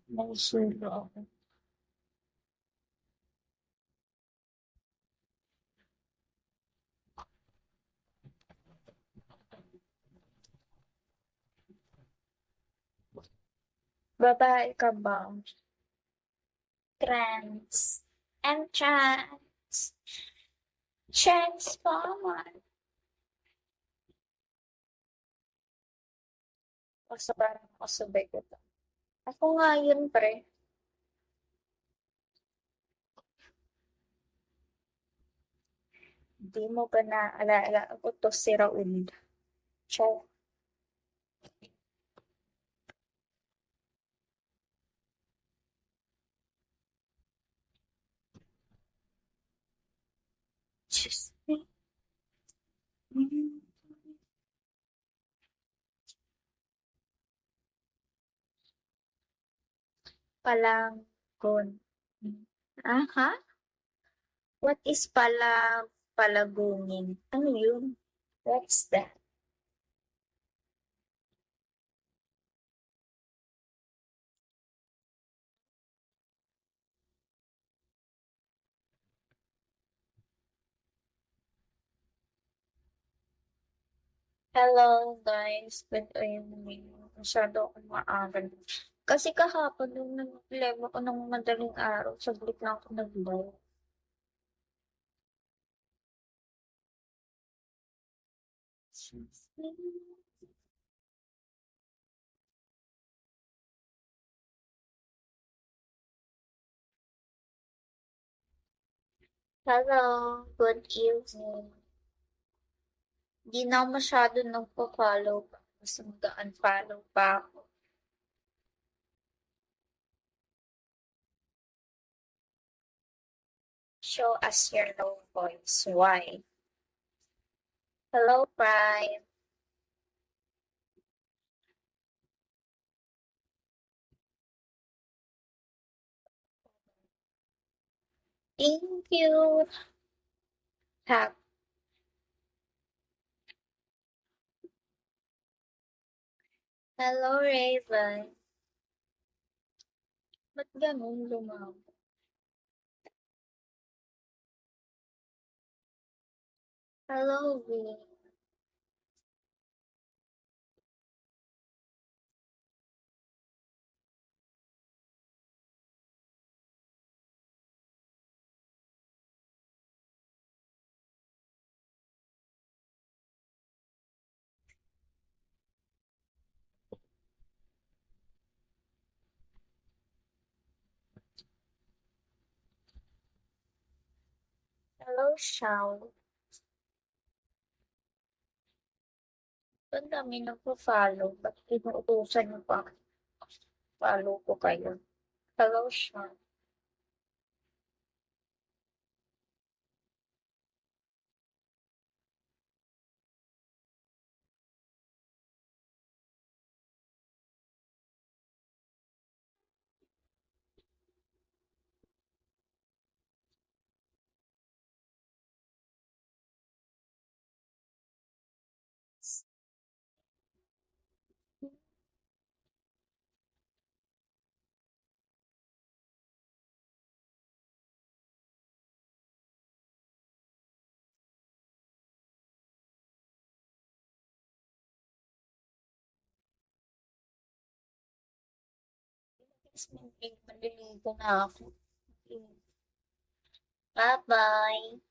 Nagsulo ako. Babae ka ba? Trans. I'm trans. Transformer. Basta parang kasabay ko to. Ako nga yun, pre. Di mo ba naaalala ako to si Raul? Ciao. Diyos me. Palanggon. Aha? What is palagungin? Ano yun? What's that? Hello guys, good evening. Masyado akong maaga. Kasi kahapon nung nag-live ako ng madaling araw, saglit lang ako nag-live. Hello, good evening. Di na ako masyado nagpo-follow. Mas mag-unfollow pa ako. Show us your low voice. Why? Hello, Prime. Thank you. Have. Hello, Raven. Ba't ganun lumabo? Hello, Vin. Hello, Shao. Ba't dami nagpo-follow? Ba't inuutusan niyo pa? Follow ko kayo. Hello, Shao. Maliligo na ako. Bye-bye.